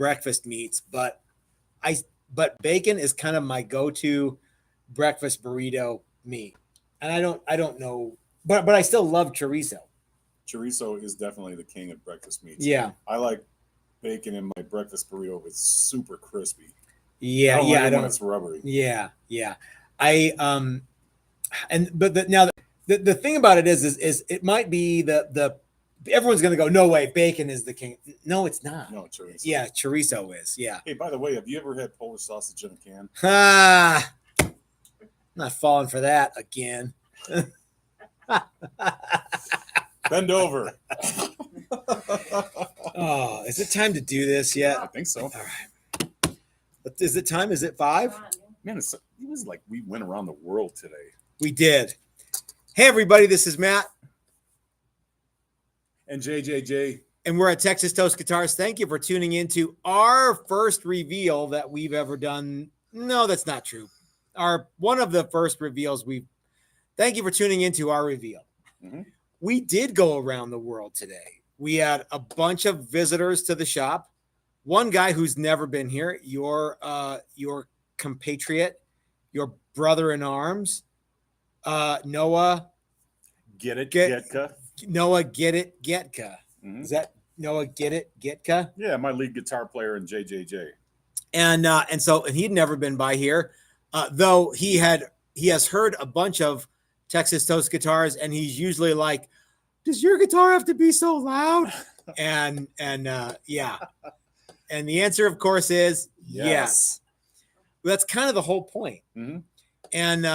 breakfast meats, but bacon is kind of my go-to breakfast burrito meat. And I don't know, but I still love chorizo. Chorizo is definitely the king of breakfast meats. Yeah. I like bacon in my breakfast burrito. It's super crispy. Yeah, I don't yeah, like I it don't. when it's rubbery. Yeah, yeah. I and but now the thing about it is it might be the everyone's gonna go, no way, bacon is the king. No, it's not. No, chorizo. Yeah, chorizo is. Yeah. Hey, by the way, have you ever had Polish sausage in a can? Ah, I'm not falling for that again. Bend over. Oh, is it time to do this yet? I think so. All right. Is it time? Is it 5? Man, it was like we went around the world today. We did. Hey, everybody, this is Matt. And JJJ. And we're at Texas Toast Guitars. Thank you for tuning into our first reveal that we've ever done. No, that's not true. One of the first reveals thank you for tuning into our reveal. Mm-hmm. We did go around the world today. We had a bunch of visitors to the shop. One guy who's never been here, your compatriot, your brother in arms, Noah. Getka. Noah Getka. Mm-hmm. Is that Noah Getka? Yeah, my lead guitar player in JJJ. And he'd never been by here, though he has heard a bunch of Texas Toast Guitars, and he's usually like, does your guitar have to be so loud? And yeah. And the answer, of course, is yes. That's kind of the whole point. Mm-hmm. And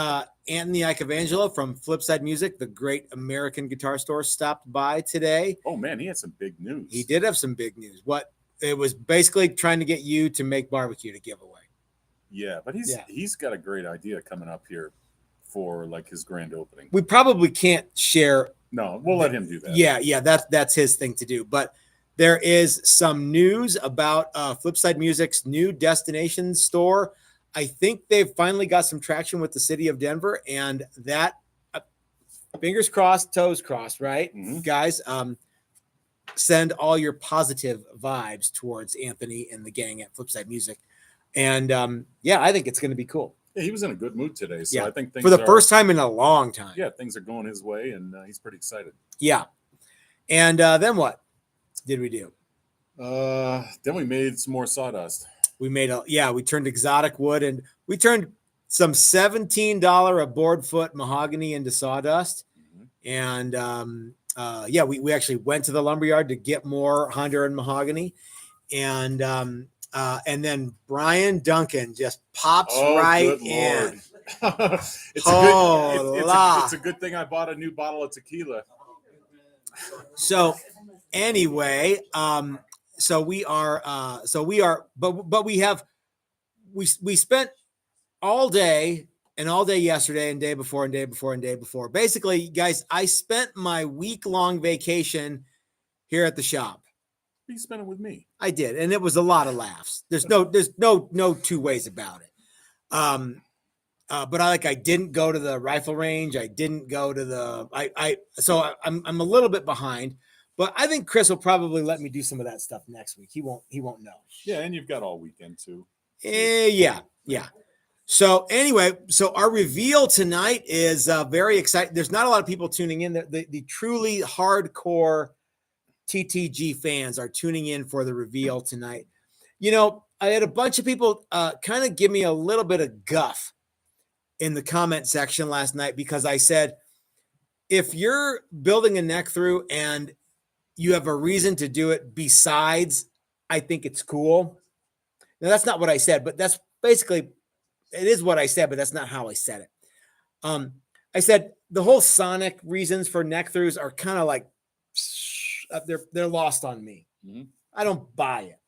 Anthony Icavangelo from Flipside Music, the great American guitar store, stopped by today. Oh, man, he had some big news. He did have some big news. It was basically trying to get you to make barbecue to give away. Yeah, but he's got a great idea coming up here for like his grand opening. We probably can't share. No, we'll let him do that. Yeah, that's his thing to do. But there is some news about Flipside Music's new destination store. I think they've finally got some traction with the city of Denver, and that fingers crossed, toes crossed, right? Mm-hmm. Guys, send all your positive vibes towards Anthony and the gang at Flipside Music. And I think it's going to be cool. Yeah, he was in a good mood today. So I think things for the first time in a long time. Yeah, things are going his way, and he's pretty excited. Yeah. And then what did we do? Then we made some more sawdust. We turned exotic wood, and we turned some $17 a board foot mahogany into sawdust. Mm-hmm. And we actually went to the lumberyard to get more Honduran mahogany. And then Brian Duncan just pops right in. It's a good thing I bought a new bottle of tequila. So anyway, we spent all day and all day yesterday and day before and day before and day before. Basically, guys, I spent my week-long vacation here at the shop. You spent it with me. I did, and it was a lot of laughs. There's no two ways about it. But I didn't go to the rifle range. I didn't go to I'm a little bit behind, but I think Chris will probably let me do some of that stuff next week. He won't know. Yeah, and you've got all weekend too. Yeah. So anyway, our reveal tonight is very exciting. There's not a lot of people tuning in. The truly hardcore TTG fans are tuning in for the reveal tonight. You know, I had a bunch of people kind of give me a little bit of guff in the comment section last night because I said, if you're building a neck through and you have a reason to do it besides, I think it's cool. Now, that's not what I said, but that's basically, it is what I said, but that's not how I said it. I said the whole sonic reasons for neck throughs are kind of like, they're lost on me. Mm-hmm. I don't buy it.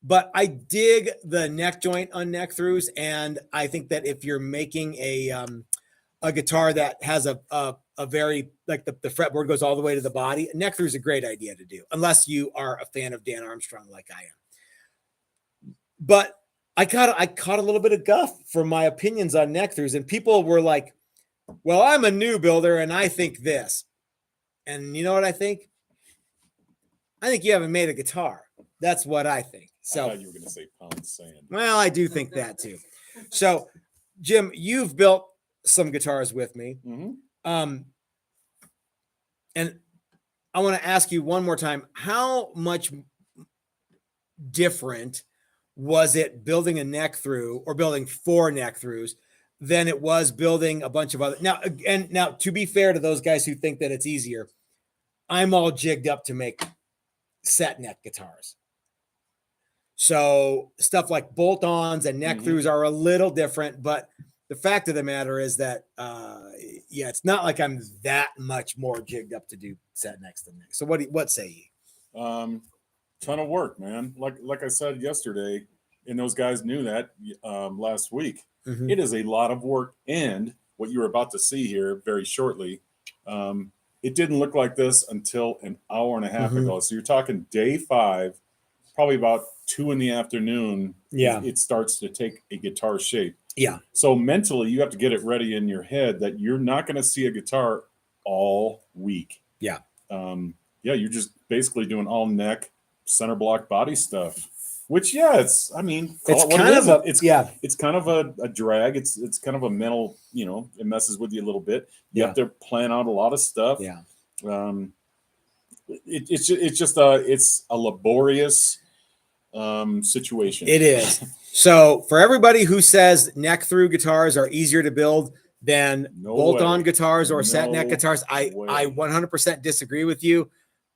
But I dig the neck joint on neck throughs, and I think that if you're making a guitar that has a very, like the fretboard goes all the way to the body, a neck through is a great idea to do, unless you are a fan of Dan Armstrong like I am. But I caught a little bit of guff for my opinions on neck throughs, and people were like, well, I'm a new builder and I think this. And you know what I think? I think you haven't made a guitar That's what I think. So I thought you were going to say pound sand. Well, I do think that too. So, Jim, you've built some guitars with me. And I want to ask you one more time, how much different was it building a neck through or building 4 neck throughs than it was building a bunch of other? Now, to be fair to those guys who think that it's easier, I'm all jigged up to make set neck guitars. So stuff like bolt-ons and neck throughs are a little different, but the fact of the matter is that, it's not like I'm that much more jigged up to do set necks than neck. So what say you? Ton of work, man. Like I said yesterday, and those guys knew that last week. It is a lot of work, and what you're about to see here very shortly, it didn't look like this until an hour and a half ago. So you're talking day 5, probably about 2 in the afternoon. Yeah, it starts to take a guitar shape. Yeah. So mentally, you have to get it ready in your head that you're not going to see a guitar all week. Yeah. You're just basically doing all neck, center block, body stuff. Which, it's kind of a drag. It's kind of a mental, it messes with you a little bit. You have to plan out a lot of stuff. Yeah. It's a laborious situation. It is. So for everybody who says neck through guitars are easier to build than bolt-on guitars or set neck guitars, I 100% disagree with you,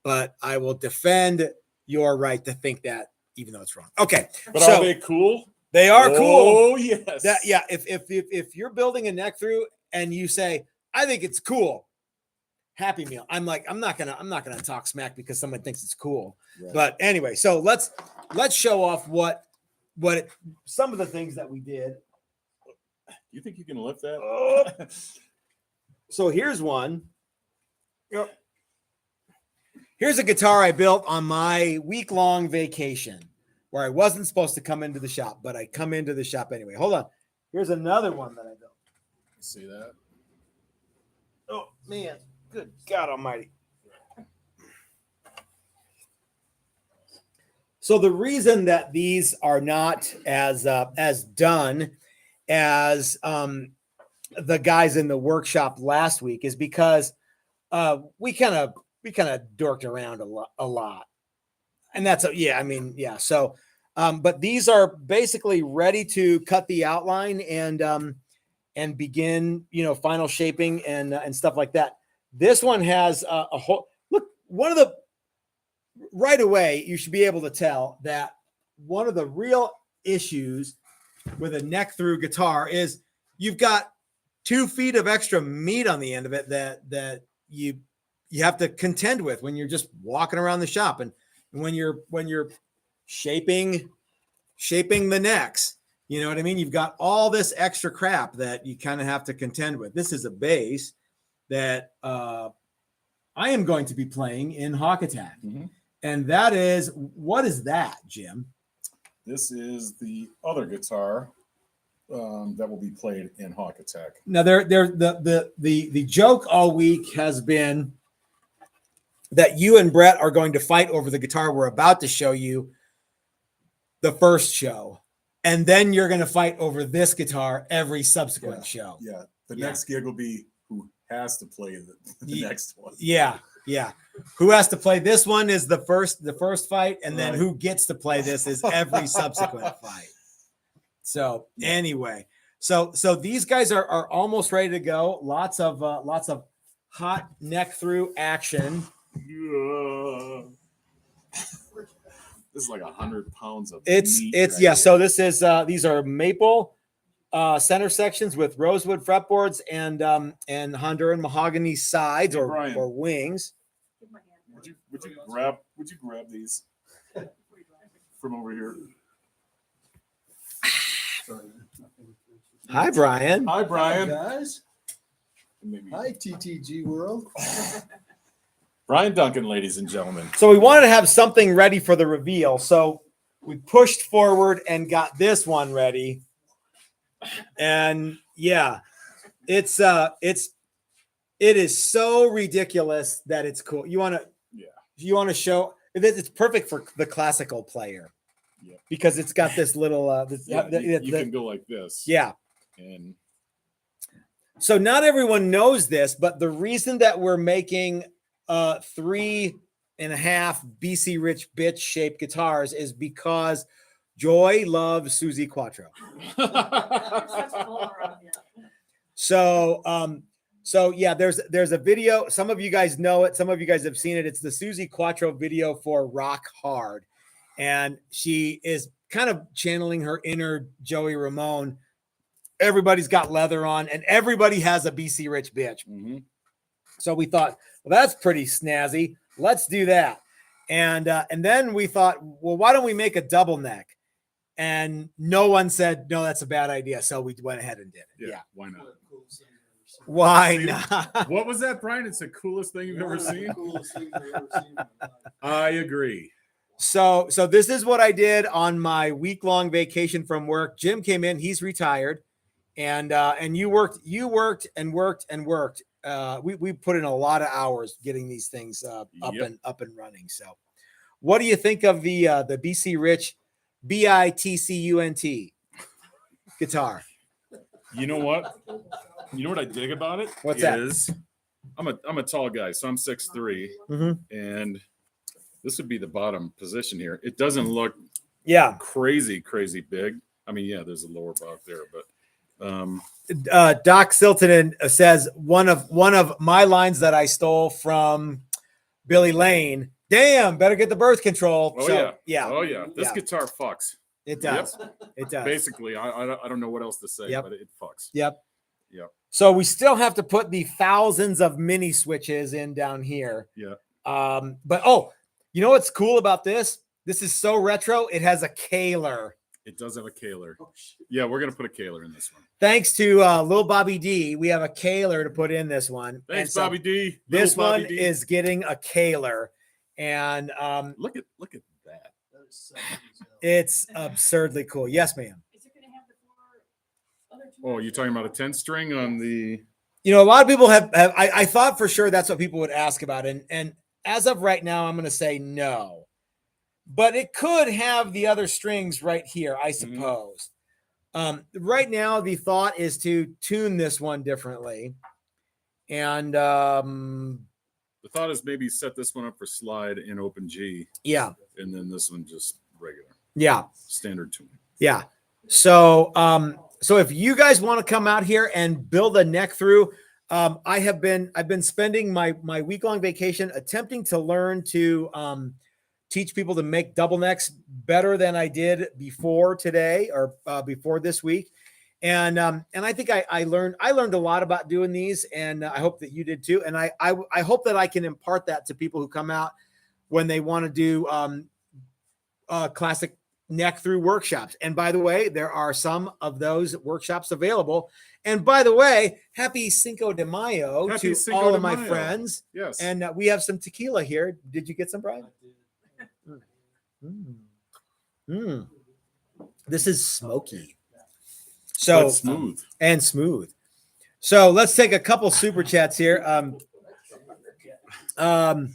but I will defend your right to think that, even though it's wrong. Okay. But are they cool? They are cool. Oh, yes. If you're building a neck through and you say, I think it's cool, happy meal. I'm not gonna talk smack because someone thinks it's cool. Right. But anyway, so let's show off some of the things that we did. You think you can lift that? So here's one. Here's a guitar I built on my week-long vacation where I wasn't supposed to come into the shop, but I come into the shop anyway. Hold on. Here's another one that I built. See that? Oh, man. Good God almighty. So the reason that these are not as done as the guys in the workshop last week is because we kind of dorked around a lot. And that's So, but these are basically ready to cut the outline and begin, final shaping and stuff like that. This one has a whole look. Right away, you should be able to tell that one of the real issues with a neck through guitar is you've got 2 feet of extra meat on the end of it that you have to contend with when you're just walking around the shop and when you're shaping the necks. You know what I mean? You've got all this extra crap that you kind of have to contend with. This is a bass that I am going to be playing in Hawk Attack. And that is, what is that, Jim? This is the other guitar that will be played in Hawk Attack. Now, the joke all week has been that you and Brett are going to fight over the guitar we're about to show you the first show. And then you're going to fight over this guitar every subsequent show. Yeah. The next gig will be who has to play the next one. Yeah. Yeah. Who has to play this one is the first fight. And then who gets to play this is every subsequent fight. So anyway, so these guys are almost ready to go. Lots of hot neck through action. Yeah. This is like 100 pounds of it's meat yeah. So this is these are maple center sections with rosewood fretboards and Honduran mahogany sides or wings. Would you grab these from over here? Hi, Brian. Hi, Brian. Hi, guys. Hi, TTG world. Brian Duncan, ladies and gentlemen. So we wanted to have something ready for the reveal. So we pushed forward and got this one ready. And yeah, it is so ridiculous that it's cool. You want to show, It's perfect for the classical player. Yep. Because it's got this little you can go like this. Yeah. And so not everyone knows this, but the reason that we're making 3.5 BC Rich bitch shaped guitars is because Joy loves Susie Quattro. So yeah, there's a video. Some of you guys know it. Some of you guys have seen it. It's the Susie Quattro video for Rock Hard. And she is kind of channeling her inner Joey Ramone. Everybody's got leather on and everybody has a BC Rich bitch. Mm-hmm. So we thought, well, that's pretty snazzy. Let's do that. And then we thought, well, why don't we make a double neck? And no one said, no, that's a bad idea. So we went ahead and did it. Yeah. Why not? Why not? What was that, Brian? It's the coolest thing you've ever seen. I agree. So this is what I did on my week-long vacation from work. Jim came in, he's retired, and you worked. We put in a lot of hours getting these things up and running. So what do you think of the BC Rich BITCUNT guitar? You know what I dig about it? What's that? I'm a tall guy, so I'm 6'3", and this would be the bottom position here. It doesn't look crazy big. I mean, yeah, there's a lower bob there, but Doc Silton says one of my lines that I stole from Billy Lane. Damn, better get the birth control. Oh yeah. This guitar fucks. It does. Yep. It does. Basically, I don't know what else to say, but it fucks. Yep. Yep. So we still have to put the thousands of mini switches in down here. Yeah. But you know what's cool about this? This is so retro. It has a Kaler. It does have a Kaler. Yeah, we're gonna put a Kaler in this one. Thanks to Lil Bobby D, we have a Kaler to put in this one. Thanks, Bobby D. This one is getting a Kaler, and look at that. It's absurdly cool. Yes, ma'am. Is it going to have the 4 other 2? Oh, you're talking about a 10-string on the. You know, a lot of people have I thought for sure that's what people would ask about, and as of right now, I'm going to say no. But it could have the other strings right here, I suppose. Right now, the thought is to tune this one differently. And the thought is maybe set this one up for slide in open G. Yeah. And then this one just regular. Yeah. Standard tune. Yeah. So if you guys want to come out here and build a neck through, I've been spending my week-long vacation attempting to learn to teach people to make double necks better than I did before today or before this week. And I think I learned a lot about doing these, and I hope that you did too. And I hope that I can impart that to people who come out when they want to do classic neck through workshops. And by the way, there are some of those workshops available. And by the way, happy Cinco de Mayo to all of my friends. Yes. And we have some tequila here. Did you get some, Brian? This is smoky. So smooth. And smooth. So let's take a couple super chats here. Brad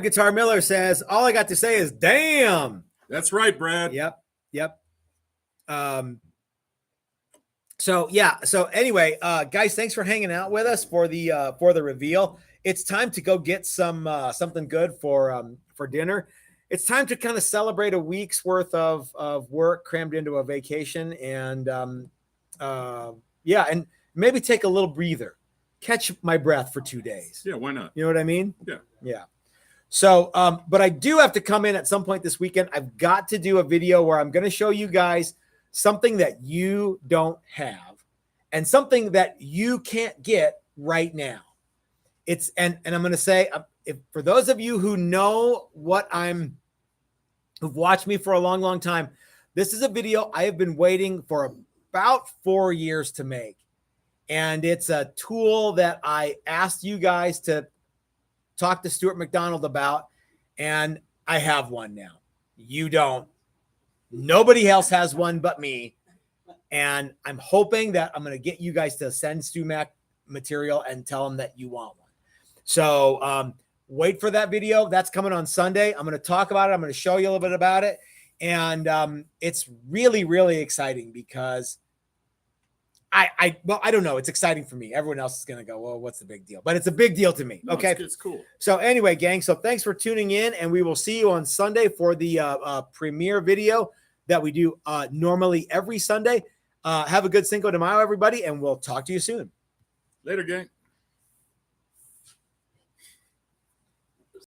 Guitar Miller says, all I got to say is damn. That's right, Brad. Yep. So anyway, guys, thanks for hanging out with us for the reveal. It's time to go get something good for dinner. It's time to kind of celebrate a week's worth of work crammed into a vacation, and and maybe take a little breather, catch my breath for 2 days. Yeah, why not? You know what I mean? Yeah. So, but I do have to come in at some point this weekend. I've got to do a video where I'm going to show you guys something that you don't have and something that you can't get right now. It's and I'm going to say, if for those of you who know who've watched me for a long, long time, this is a video I have been waiting for about 4 years to make. And it's a tool that I asked you guys to talk to Stuart McDonald about, and I have one now. You don't. Nobody else has one but me. And I'm hoping that I'm going to get you guys to send Stu Mac material and tell him that you want one. So Wait for that video. That's coming on Sunday. I'm going to talk about it. I'm going to show you a little bit about it. And it's really, really exciting because I don't know. It's exciting for me. Everyone else is going to go, well, what's the big deal? But it's a big deal to me. No, Okay. it's cool. So anyway, gang, so thanks for tuning in, and we will see you on Sunday for the premiere video that we do normally every Sunday. Have a good Cinco de Mayo, everybody, and we'll talk to you soon. Later, gang.